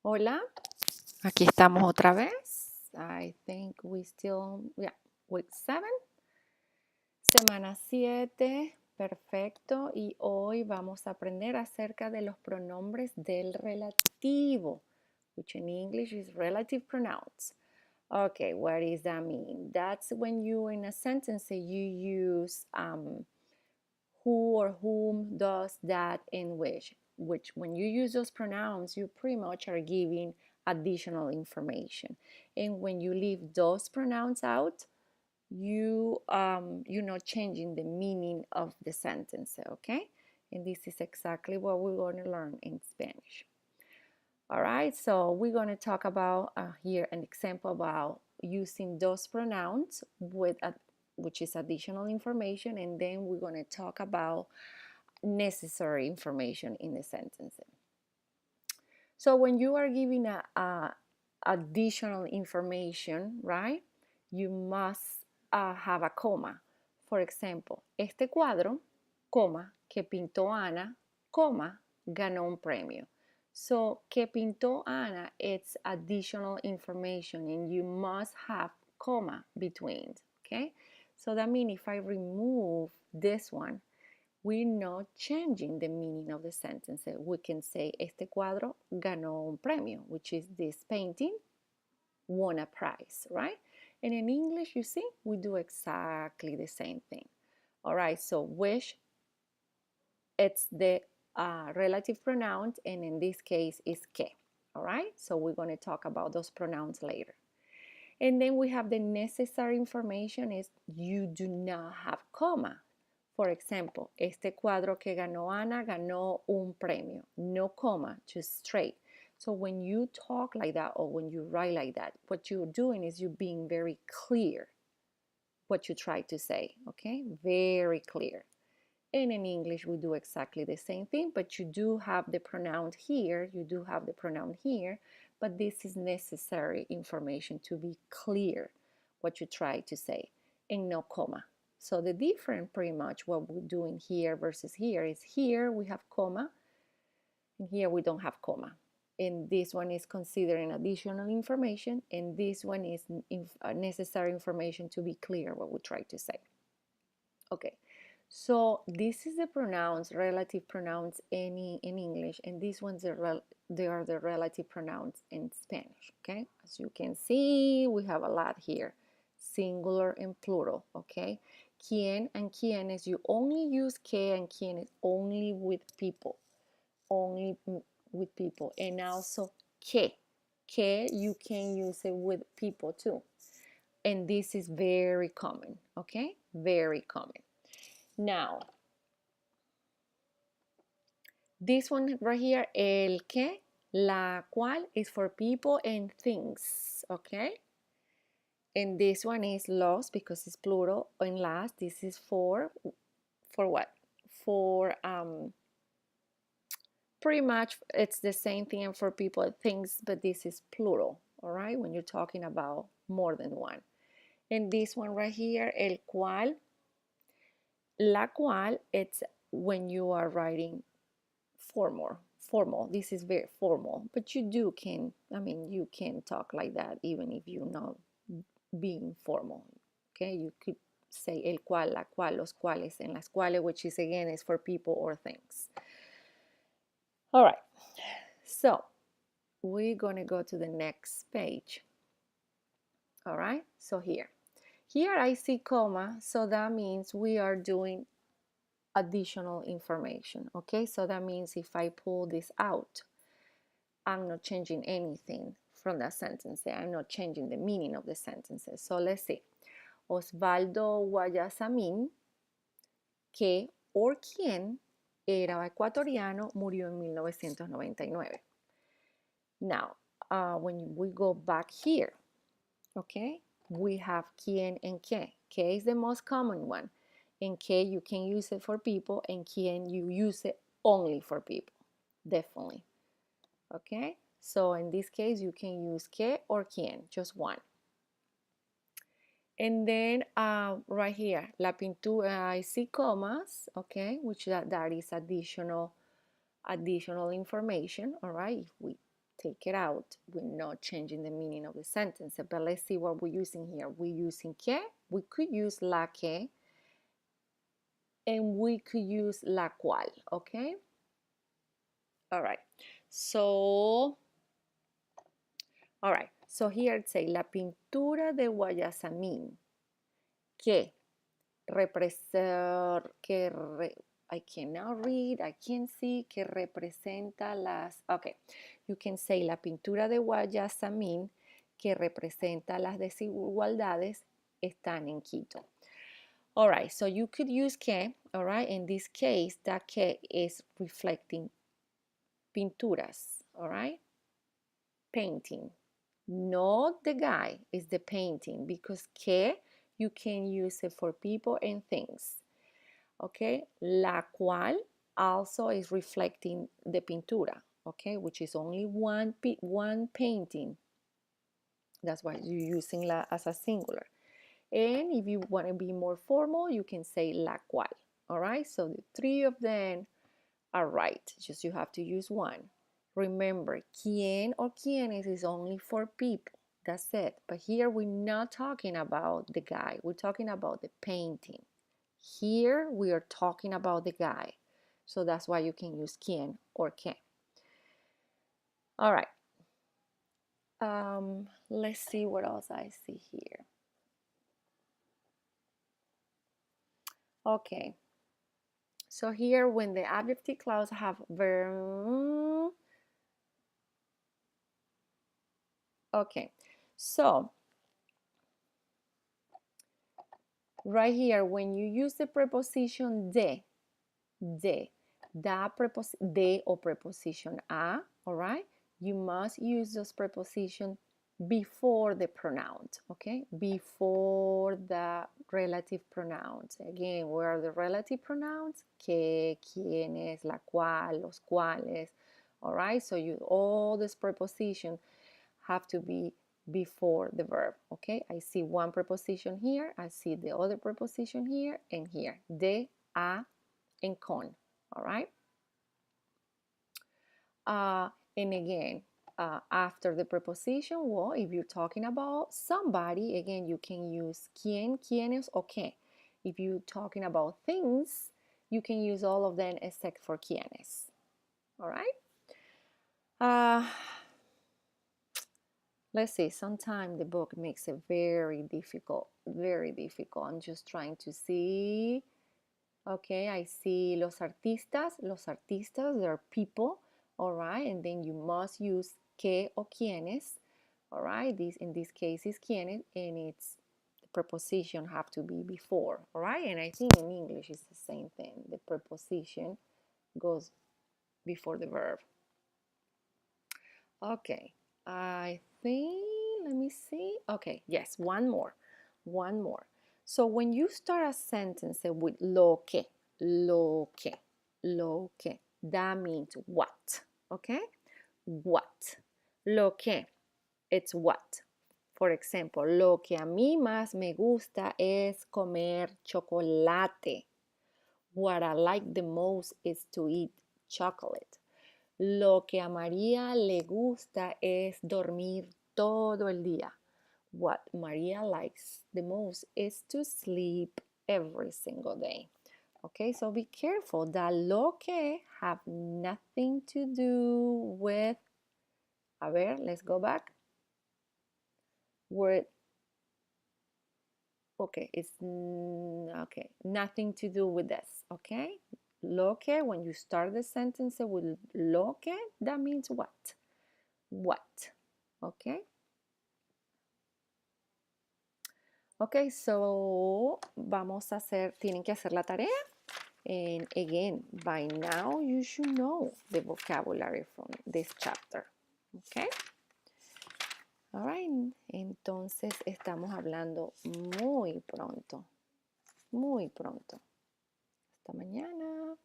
Hola, aquí estamos otra vez. I think week 7, semana 7, perfecto. Y hoy vamos a aprender acerca de los pronombres del relativo, which in English is relative pronouns. Okay, what does that mean? That's when you, in a sentence, you use who or whom, does, that, and which when you use those pronouns, you pretty much are giving additional information. And when you leave those pronouns out, you're not changing the meaning of the sentence, okay? And this is exactly what we're going to learn in Spanish. All right, so we're going to talk about here an example about using those pronouns which is additional information, and then we're going to talk about necessary information in the sentence. So when you are giving a additional information, right, you must have a comma. For example, este cuadro, coma, que pintó Ana, coma, ganó un premio. So, que pintó Ana, it's additional information and you must have comma between, okay? So that means if I remove this one, we're not changing the meaning of the sentence. We can say, este cuadro ganó un premio, which is this painting won a prize, right? And in English, you see, we do exactly the same thing. All right, so which, it's the relative pronouns, and in this case is que. All right, so we're going to talk about those pronouns later. And then we have the necessary information is you do not have comma. For example, este cuadro que ganó Ana ganó un premio. No comma, just straight. So when you talk like that or when you write like that, what you're doing is you're being very clear what you try to say, okay? Very clear. And in English, we do exactly the same thing, but you do have the pronoun here, but this is necessary information to be clear what you try to say, and no comma. So the difference pretty much what we're doing here versus here is here we have comma, and here we don't have comma. And this one is considering additional information, and this one is necessary information to be clear what we try to say. Okay. So this is the pronouns, relative pronouns in English, and these ones they are the relative pronouns in Spanish, okay? As you can see, we have a lot here, singular and plural, okay? Quién and quiénes, you only use que and quiénes only with people, and also que you can use it with people too. And this is very common, okay? Very common. Now, this one right here, el que, la cual, is for people and things, okay? And this one is los because it's plural, and las, this is for what? For, pretty much it's the same thing for people and things, but this is plural, all right? When you're talking about more than one. And this one right here, el cual, la cual, it's when you are writing formal. This is very formal, but you can talk like that even if you're not being formal, okay? You could say el cual, la cual, los cuales, en las cuales, which is again is for people or things. All right, so we're gonna go to the next page. All right, so here I see comma, so that means we are doing additional information, okay? So that means if I pull this out, I'm not changing anything from that sentence. I'm not changing the meaning of the sentences. So let's see. Osvaldo Guayasamín, que or quien era ecuatoriano, murió en 1999. Now, when we go back here, okay, we have quien and que. Que is the most common one. And que you can use it for people, and quien you use it only for people, definitely. Okay, so in this case you can use que or quien, just one. And then right here, la pintura, I see commas, okay, which that is additional information, all right? If we take it out. We're not changing the meaning of the sentence. But let's see what we're using here. We're using que. We could use la que. And we could use la cual, okay? All right. So, all right. So here it says, la pintura de Guayasamín que representa, I cannot read, I can't see, que representa las, okay. You can say la pintura de Guayasamín que representa las desigualdades están en Quito. All right, so you could use que, all right, in this case, that que is reflecting pinturas, all right, painting. Not the guy, is the painting, because que, you can use it for people and things, okay? La cual also is reflecting the pintura, okay, which is only one painting. That's why you're using la as a singular. And if you want to be more formal, you can say la cual. All right, so the three of them are right. Just you have to use one. Remember, quién or quiénes is only for people. That's it. But here we're not talking about the guy. We're talking about the painting. Here we are talking about the guy. So that's why you can use quién or qué. All right. Let's see what else I see here. Okay. So here, when the adjective clause have verb, okay. So right here, when you use the preposition de, de or preposition a, all right, you must use those prepositions before the pronouns, okay? Before the relative pronouns. Again, where are the relative pronouns? Que, quienes, la cual, los cuales, all right? So all these prepositions have to be before the verb, okay? I see one preposition here, I see the other preposition here and here. De, a, and con, all right? And again, after the preposition, well, if you're talking about somebody, again, you can use quién, quiénes, or qué. If you're talking about things, you can use all of them except for quiénes, all right? Let's see, sometimes the book makes it very difficult, very difficult. I'm just trying to see. Okay, I see los artistas, they're people, all right, and then you must use que or quienes, all right, in this case is quienes, and it's the preposition have to be before, all right, and I think in English it's the same thing, the preposition goes before the verb. Okay, I think, let me see, okay, yes, one more. So when you start a sentence with lo que, that means what, okay? What? Lo que, it's what? For example, lo que a mí más me gusta es comer chocolate. What I like the most is to eat chocolate. Lo que a María le gusta es dormir todo el día. What Maria likes the most is to sleep every single day. Okay, so be careful that lo que have nothing to do with, a ver, let's go back. Word, okay, it's, okay, nothing to do with this, okay? Lo que, when you start the sentence with lo que, that means what? What, okay? Okay, so vamos a hacer, tienen que hacer la tarea. And again, by now you should know the vocabulary from this chapter. Okay? All right. Entonces estamos hablando muy pronto. Muy pronto. Hasta mañana.